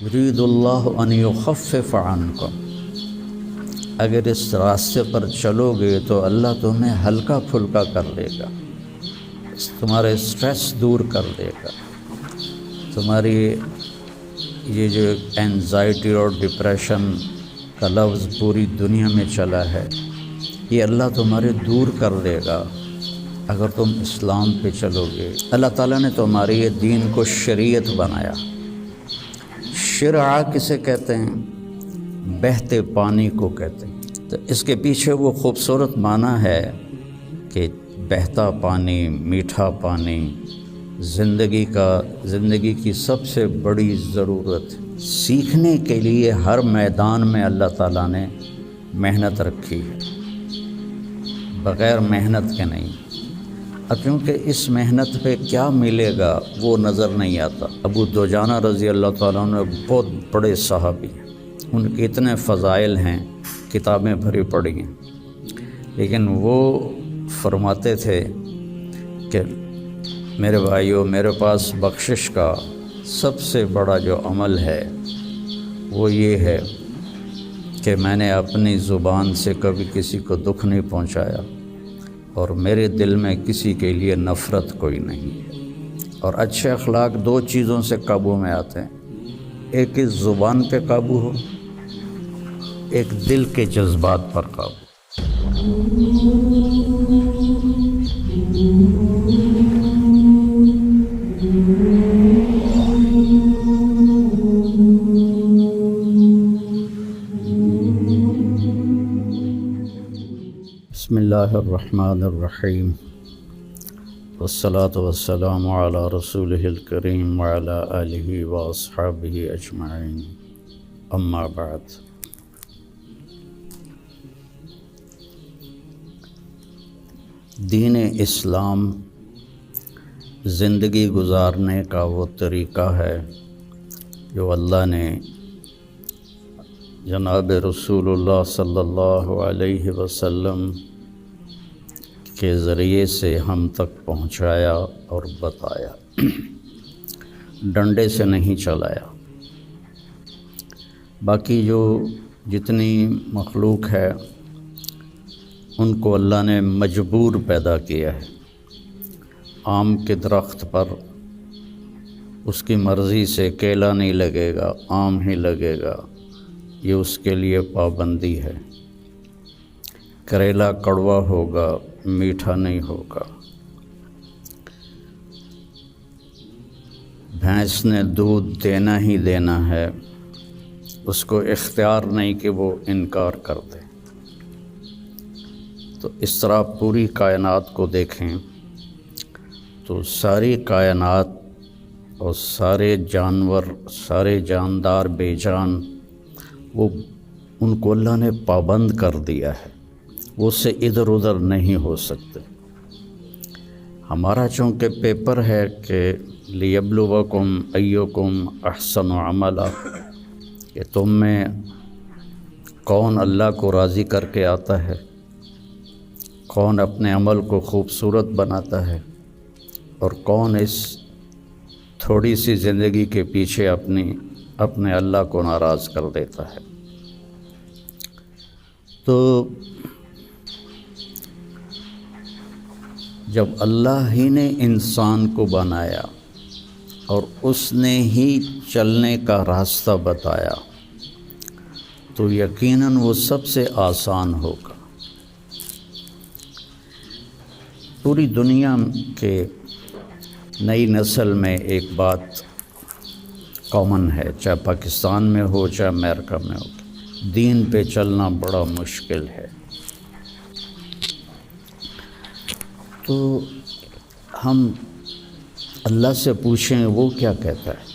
یرید اللہ ان یخفف عنکم، اگر اس راستے پر چلو گے تو اللہ تمہیں ہلکا پھلکا کر دے گا، تمہارے اسٹریس دور کر دے گا، تمہاری یہ جو اینزائٹی اور ڈپریشن کا لفظ پوری دنیا میں چلا ہے، یہ اللہ تمہارے دور کر دے گا اگر تم اسلام پہ چلو گے۔ اللہ تعالیٰ نے تمہارے یہ دین کو شریعت بنایا۔ شرع کسے کہتے ہیں؟ بہتے پانی کو کہتے ہیں۔ تو اس کے پیچھے وہ خوبصورت معنی ہے کہ بہتا پانی، میٹھا پانی زندگی کی سب سے بڑی ضرورت۔ سیکھنے کے لیے ہر میدان میں اللہ تعالیٰ نے محنت رکھی ہے، بغیر محنت کے نہیں۔ اب کیونکہ اس محنت پہ کیا ملے گا وہ نظر نہیں آتا۔ ابو دجانہ رضی اللہ تعالیٰ عنہ بہت بڑے صحابی ہیں، ان کے اتنے فضائل ہیں، کتابیں بھری پڑی ہیں، لیکن وہ فرماتے تھے کہ میرے بھائیوں، میرے پاس بخشش کا سب سے بڑا جو عمل ہے وہ یہ ہے کہ میں نے اپنی زبان سے کبھی کسی کو دکھ نہیں پہنچایا، اور میرے دل میں کسی کے لیے نفرت کوئی نہیں ہے۔ اور اچھے اخلاق دو چیزوں سے قابو میں آتے ہیں، ایک اس زبان پہ قابو ہو، ایک دل کے جذبات پر قابو۔ بسم اللہ الرحمن الرحیم، والصلاة والسلام علی رسولہ الکریم وعلی آلہ واصحابہ اجمعین، اما بعد۔ دین اسلام زندگی گزارنے کا وہ طریقہ ہے جو اللہ نے جناب رسول اللہ صلی اللہ علیہ وسلم کے ذریعے سے ہم تک پہنچایا اور بتایا، ڈنڈے سے نہیں چلایا۔ باقی جو جتنی مخلوق ہے ان کو اللہ نے مجبور پیدا کیا ہے۔ آم کے درخت پر اس کی مرضی سے کیلا نہیں لگے گا، آم ہی لگے گا، یہ اس کے لیے پابندی ہے۔ کریلا کڑوا ہوگا، میٹھا نہیں ہوگا۔ بھینس نے دودھ دینا ہی دینا ہے، اس کو اختیار نہیں کہ وہ انکار کر دے۔ تو اس طرح پوری کائنات کو دیکھیں تو ساری کائنات اور سارے جانور، سارے جاندار بے جان، وہ ان کو اللہ نے پابند کر دیا ہے، وہ اس سے ادھر ادھر نہیں ہو سکتے۔ ہمارا چونکہ پیپر ہے کہ لیبلوکم ایکم احسن عملا، کہ تم میں کون اللہ کو راضی کر کے آتا ہے، کون اپنے عمل کو خوبصورت بناتا ہے، اور کون اس تھوڑی سی زندگی کے پیچھے اپنے اللہ کو ناراض کر دیتا ہے۔ تو جب اللہ ہی نے انسان کو بنایا اور اس نے ہی چلنے کا راستہ بتایا تو یقیناً وہ سب سے آسان ہوگا۔ پوری دنیا کے نئی نسل میں ایک بات کامن ہے، چاہے پاکستان میں ہو چاہے امریکہ میں ہو، دین پہ چلنا بڑا مشکل ہے۔ تو ہم اللہ سے پوچھیں وہ کیا کہتا ہے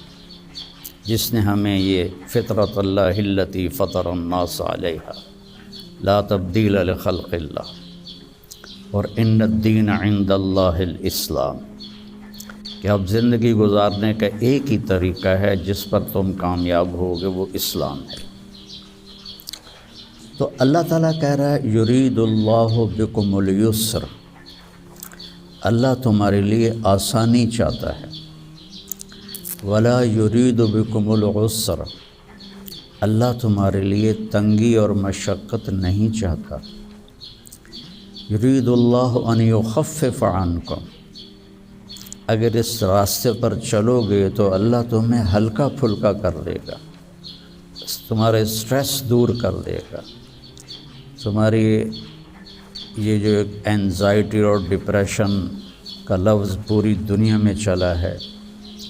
جس نے ہمیں یہ فطرت اللہ التی فطر الناس علیہا لا تبدیل لخلق اللہ اور ان الدین عند اللہ الاسلام، کہ اب زندگی گزارنے کا ایک ہی طریقہ ہے جس پر تم کامیاب ہوگے، وہ اسلام ہے۔ تو اللہ تعالیٰ کہہ رہا ہے یرید اللہ بکم الیسر، اللہ تمہارے لیے آسانی چاہتا ہے۔ ولا یرید بکم العسر، اللہ تمہارے لیے تنگی اور مشقت نہیں چاہتا۔ یرید اللہ ان یخفف عنکم، اگر اس راستے پر چلو گے تو اللہ تمہیں ہلکا پھلکا کر دے گا، تمہارے اسٹریس دور کر دے گا، تمہاری یہ جو اینزائٹی اور ڈپریشن کا لفظ پوری دنیا میں چلا ہے،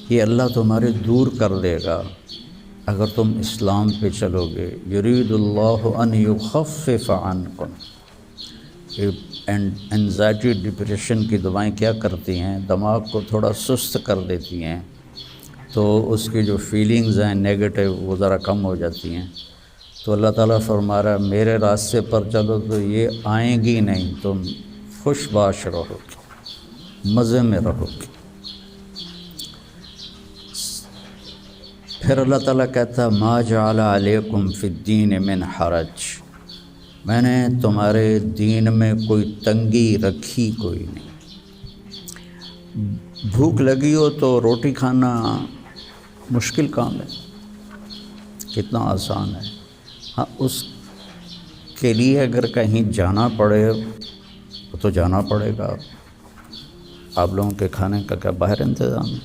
یہ اللہ تمہارے دور کر دے گا اگر تم اسلام پہ چلو گے۔ یرید اللہ ان یخفف عنکم، اینزائٹی ڈپریشن کی دوائیں کیا کرتی ہیں؟ دماغ کو تھوڑا سست کر دیتی ہیں، تو اس کی جو فیلنگز ہیں نیگیٹو وہ ذرا کم ہو جاتی ہیں۔ تو اللہ تعالیٰ فرما رہا ہے میرے راستے پر چلو تو یہ آئیں گی نہیں، تم خوش باش رہو گے، مزے میں رہو گے۔ پھر اللہ تعالیٰ کہتا ہے ما جعل علیکم فی الدین من حرج، میں نے تمہارے دین میں کوئی تنگی رکھی کوئی نہیں۔ بھوک لگی ہو تو روٹی کھانا مشکل کام ہے، کتنا آسان ہے۔ ہاں اس کے لیے اگر کہیں جانا پڑے تو جانا پڑے گا۔ آپ لوگوں کے کھانے کا کیا باہر انتظام ہے؟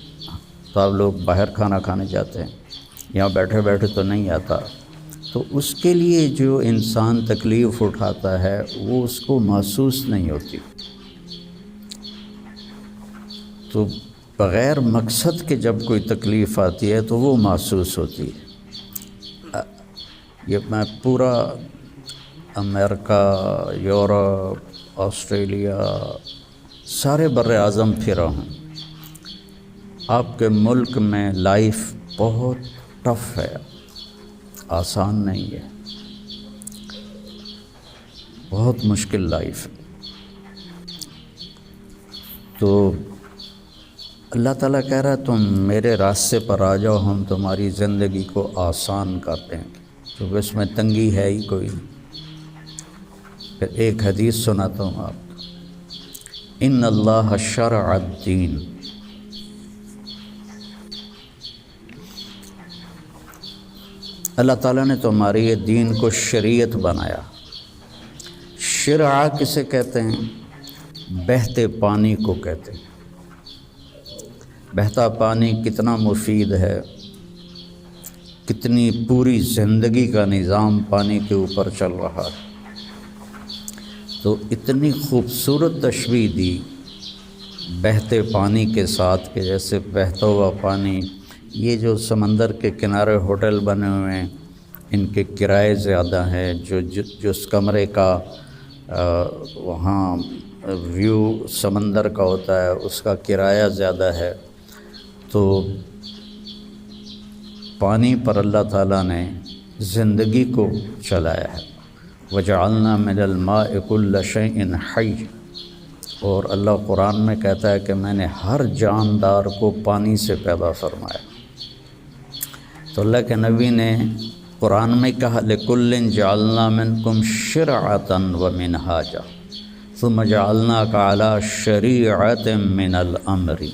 تو آپ لوگ باہر کھانا کھانے جاتے ہیں، یہاں بیٹھے بیٹھے تو نہیں آتا۔ تو اس کے لیے جو انسان تکلیف اٹھاتا ہے وہ اس کو محسوس نہیں ہوتی، تو بغیر مقصد کے جب کوئی تکلیف آتی ہے تو وہ محسوس ہوتی ہے۔ یہ میں پورا امریکہ، یورپ، آسٹریلیا، سارے بر اعظم پھرا ہوں۔ آپ کے ملک میں لائف بہت ٹف ہے، آسان نہیں ہے، بہت مشکل لائف ہے۔ تو اللہ تعالیٰ کہہ رہا ہے تم میرے راستے پر آ جاؤ، ہم تمہاری زندگی کو آسان کر دیں گے، کیونکہ اس میں تنگی ہے ہی کوئی۔ پھر ایک حدیث سناتا ہوں آپ کو، ان اللہ شرع الدین، اللہ تعالیٰ نے تمہارے یہ دین کو شریعت بنایا۔ شرع کسے کہتے ہیں؟ بہتے پانی کو کہتے ہیں۔ بہتا پانی کتنا مفید ہے، کتنی پوری زندگی کا نظام پانی کے اوپر چل رہا ہے۔ تو اتنی خوبصورت تشبیہ دی بہتے پانی کے ساتھ کہ جیسے بہتا ہوا پانی، یہ جو سمندر کے کنارے ہوٹل بنے ہوئے ہیں ان کے کرائے زیادہ ہیں، جس کمرے کا وہاں ویو سمندر کا ہوتا ہے اس کا کرایہ زیادہ ہے۔ تو پانی پر اللہ تعالیٰ نے زندگی کو چلایا ہے۔ وَجَعَلْنَا مِنَ الْمَاءِ كُلَّ شَيْءٍ حَيٍّ، اور اللہ قرآن میں کہتا ہے کہ میں نے ہر جاندار کو پانی سے پیدا فرمایا۔ تو اللہ کے نبی نے قرآن میں کہا لِكُلٍّ جَعَلْنَا مِنْكُمْ شِرْعَةً وَمِنْهَاجًا ثُمَّ جَعَلْنَاكَ عَلَى شَرِيعَةٍ مِنَ الْأَمْرِ۔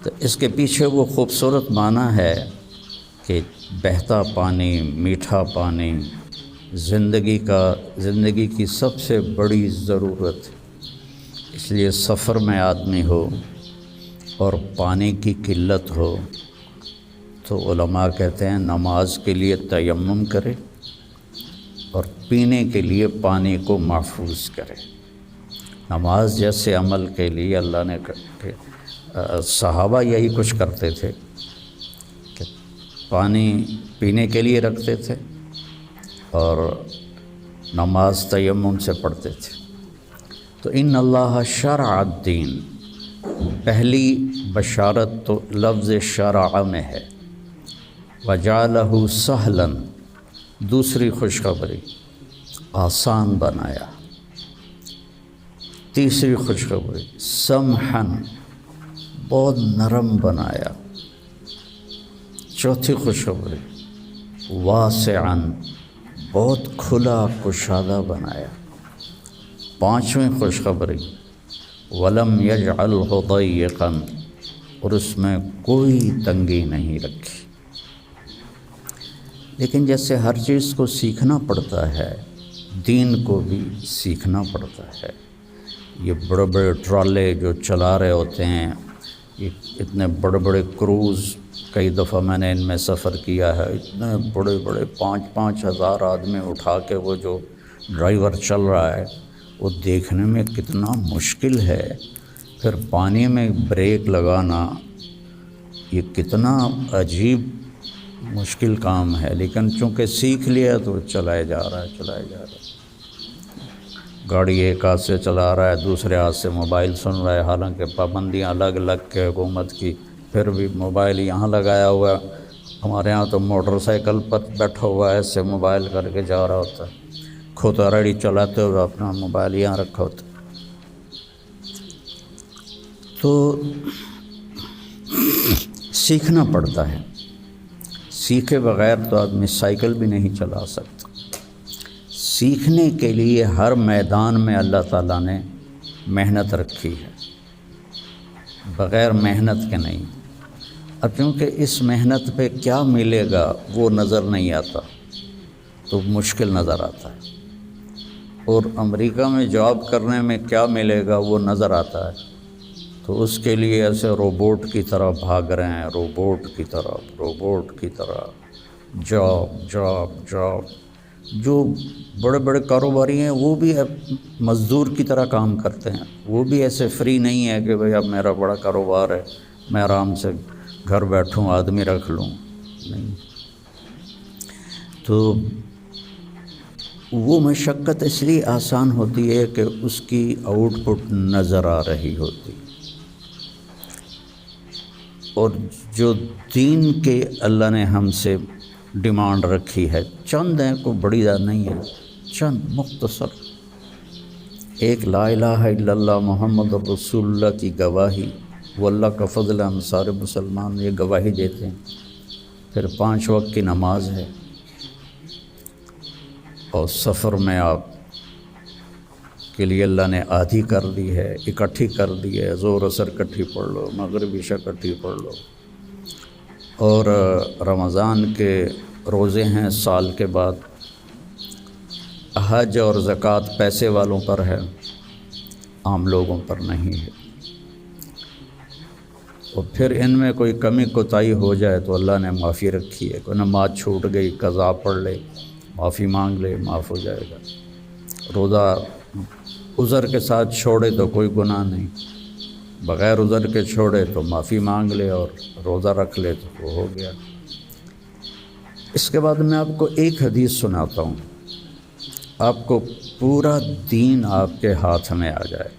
تو اس کے پیچھے وہ خوبصورت معنی ہے کہ بہتا پانی، میٹھا پانی زندگی کی سب سے بڑی ضرورت ہے۔ اس لیے سفر میں آدمی ہو اور پانی کی قلت ہو تو علماء کہتے ہیں نماز کے لیے تیمم کرے اور پینے کے لیے پانی کو محفوظ کرے۔ نماز جیسے عمل کے لیے اللہ نے صحابہ یہی کچھ کرتے تھے کہ پانی پینے کے لیے رکھتے تھے اور نماز تیمم سے پڑھتے تھے۔ تو ان اللہ شرع الدین، پہلی بشارت تو لفظ شرع میں ہے، وجعلہ سہلا، دوسری خوشخبری آسان بنایا، تیسری خوشخبری سمحا، بہت نرم بنایا، چوتھی خوشخبری واسعا، بہت کھلا کشادہ بنایا، پانچویں خوشخبری ولم یجعلہ ضیقا، اور اس میں کوئی تنگی نہیں رکھی۔ لیکن جیسے ہر چیز کو سیکھنا پڑتا ہے، دین کو بھی سیکھنا پڑتا ہے۔ یہ بڑے بڑے ٹرالے جو چلا رہے ہوتے ہیں، یہ اتنے بڑے بڑے کروز، کئی دفعہ میں نے ان میں سفر کیا ہے، اتنے بڑے بڑے 5-5 ہزار آدمی اٹھا کے وہ جو ڈرائیور چل رہا ہے، وہ دیکھنے میں کتنا مشکل ہے۔ پھر پانی میں بریک لگانا، یہ کتنا عجیب مشکل کام ہے، لیکن چونکہ سیکھ لیا تو چلائے جا رہا ہے۔ گاڑی ایک ہاتھ سے چلا رہا ہے، دوسرے ہاتھ سے موبائل سن رہا ہے، حالانکہ پابندیاں الگ الگ کے حکومت کی، پھر بھی موبائل یہاں لگایا ہوا ہے۔ ہمارے ہاں تو موٹر سائیکل پر بیٹھا ہوا ہے، ایسے موبائل کر کے جا رہا ہوتا ہے، کھوتا ریڈی چلاتے ہوئے اپنا موبائل یہاں رکھا ہوتا ہے۔ تو سیکھنا پڑتا ہے، سیکھے بغیر تو آدمی سائیکل بھی نہیں چلا سکتا۔ سیکھنے کے لیے ہر میدان میں اللہ تعالیٰ نے محنت رکھی ہے، بغیر محنت کے نہیں۔ اب کیونکہ اس محنت پہ کیا ملے گا وہ نظر نہیں آتا، تو مشکل نظر آتا ہے، اور امریکہ میں جاب کرنے میں کیا ملے گا وہ نظر آتا ہے، تو اس کے لیے ایسے روبوٹ کی طرح بھاگ رہے ہیں، روبوٹ کی طرح جاب۔ جو بڑے بڑے کاروباری ہیں وہ بھی اب مزدور کی طرح کام کرتے ہیں، وہ بھی ایسے فری نہیں ہے کہ بھئی اب میرا بڑا کاروبار ہے، میں آرام سے گھر بیٹھوں آدمی رکھ لوں، نہیں۔ تو وہ مشقت اس لیے آسان ہوتی ہے کہ اس کی آؤٹ پٹ نظر آ رہی ہوتی، اور جو دین کے اللہ نے ہم سے ڈیمانڈ رکھی ہے، چند ہیں، کوئی بڑی زیادہ نہیں ہے، چند مختصر، ایک لا الہ الا اللہ محمد رسول اللہ کی گواہی، وہ اللہ کا فضل ہے، ہم سارے مسلمان یہ گواہی دیتے ہیں۔ پھر 5 وقت کی نماز ہے، اور سفر میں آپ کے لیے اللہ نے آدھی کر دی ہے، اکٹھی کر دی ہے، ظہر عصر اکٹھی پڑھ لو، مغرب عشاء اکٹھی پڑھ لو، اور رمضان کے روزے ہیں سال کے بعد، حج اور زکوٰۃ پیسے والوں پر ہے، عام لوگوں پر نہیں ہے۔ اور پھر ان میں کوئی کمی کوتاہی ہو جائے تو اللہ نے معافی رکھی ہے، کوئی نماز چھوٹ گئی، قضا پڑھ لے، معافی مانگ لے، معاف ہو جائے گا۔ روزہ عذر کے ساتھ چھوڑے تو کوئی گناہ نہیں، بغیر عذر کے چھوڑے تو معافی مانگ لے اور روزہ رکھ لے تو وہ ہو گیا۔ اس کے بعد میں آپ کو ایک حدیث سناتا ہوں، آپ کو پورا دین آپ کے ہاتھ میں آ جائے۔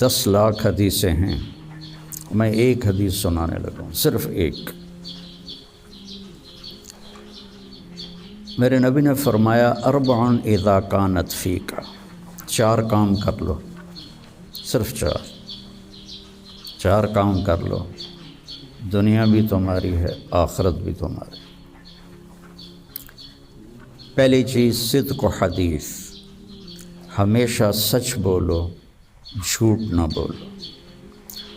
10 لاکھ حدیثیں ہیں، میں ایک حدیث سنانے لگا ہوں، صرف ایک۔ میرے نبی نے فرمایا 4 اذا کانت فیک، 4 کام کر لو، صرف 4 کام کر لو، دنیا بھی تمہاری ہے، آخرت بھی تمہاری۔ پہلی چیز صدق و حدیث، ہمیشہ سچ بولو، جھوٹ نہ بولو،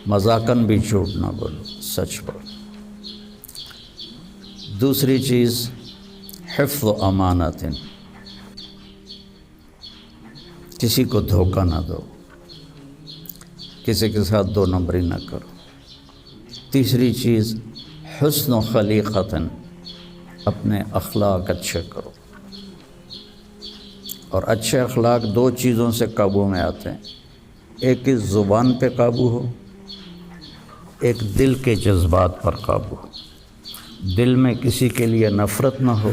مذاقاً بھی جھوٹ نہ بولو، سچ بولو۔ دوسری چیز حفظ و امانت، کسی کو دھوکہ نہ دو، کسی کے ساتھ 2 نمبری نہ کرو۔ تیسری چیز حسن و خلیقت، اپنے اخلاق اچھے کرو، اور اچھے اخلاق 2 چیزوں سے قابو میں آتے ہیں، ایک اس زبان پہ قابو ہو، ایک دل کے جذبات پر قابو ہو، دل میں کسی کے لیے نفرت نہ ہو،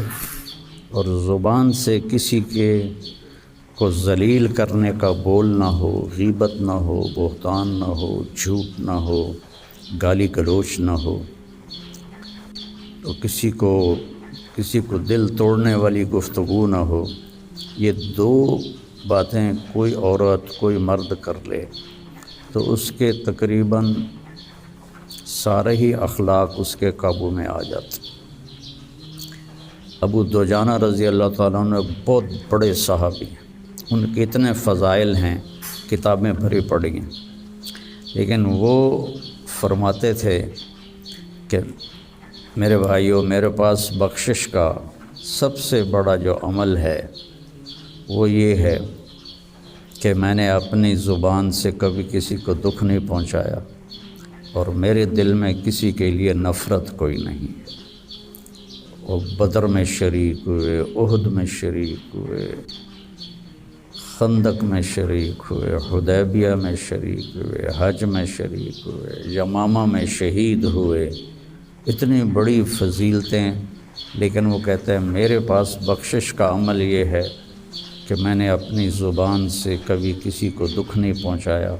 اور زبان سے کسی کے کو ذلیل کرنے کا بول نہ ہو، غیبت نہ ہو، بہتان نہ ہو، جھوٹ نہ ہو، گالی گلوچ نہ ہو، تو کسی کو دل توڑنے والی گفتگو نہ ہو۔ یہ 2 باتیں کوئی عورت کوئی مرد کر لے تو اس کے تقریباً سارے ہی اخلاق اس کے قابو میں آ جاتے۔ ابو دجانہ رضی اللہ تعالیٰ عنہ بہت بڑے صحابی ہیں، ان کے اتنے فضائل ہیں، کتابیں بھری پڑی ہیں، لیکن وہ فرماتے تھے کہ میرے بھائیوں، میرے پاس بخشش کا سب سے بڑا جو عمل ہے وہ یہ ہے کہ میں نے اپنی زبان سے کبھی کسی کو دکھ نہیں پہنچایا، اور میرے دل میں کسی کے لیے نفرت کوئی نہیں ہے۔ وہ بدر میں شریک ہوئے، احد میں شریک ہوئے، خندق میں شریک ہوئے، حدیبیہ میں شریک ہوئے، حج میں شریک ہوئے، یمامہ میں شہید ہوئے، اتنی بڑی فضیلتیں، لیکن وہ کہتے ہیں میرے پاس بخشش کا عمل یہ ہے کہ میں نے اپنی زبان سے کبھی کسی کو دکھ نہیں پہنچایا،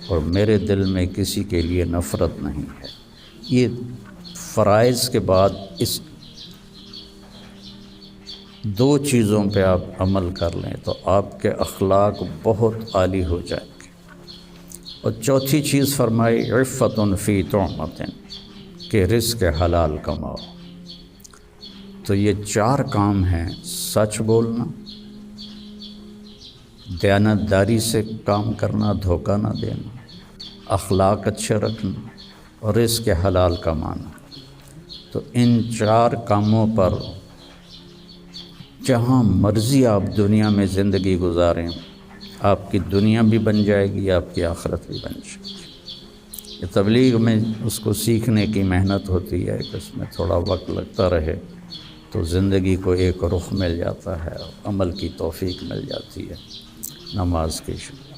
اور میرے دل میں کسی کے لیے نفرت نہیں ہے۔ یہ فرائض کے بعد اس دو چیزوں پہ آپ عمل کر لیں تو آپ کے اخلاق بہت عالی ہو جائیں گے۔ اور چوتھی چیز فرمائی عفت فی طعمۃ، کہ رزق حلال کماؤ۔ تو یہ چار کام ہیں: سچ بولنا، دیانتداری سے کام کرنا، دھوکہ نہ دینا، اخلاق اچھے رکھنا، اور رزق حلال کمانا۔ تو ان چار کاموں پر جہاں مرضی آپ دنیا میں زندگی گزاریں، آپ کی دنیا بھی بن جائے گی، آپ کی آخرت بھی بن جائے گی۔ یہ تبلیغ میں اس کو سیکھنے کی محنت ہوتی ہے کہ اس میں تھوڑا وقت لگتا رہے تو زندگی کو ایک رخ مل جاتا ہے، عمل کی توفیق مل جاتی ہے۔ نماز کی شکر۔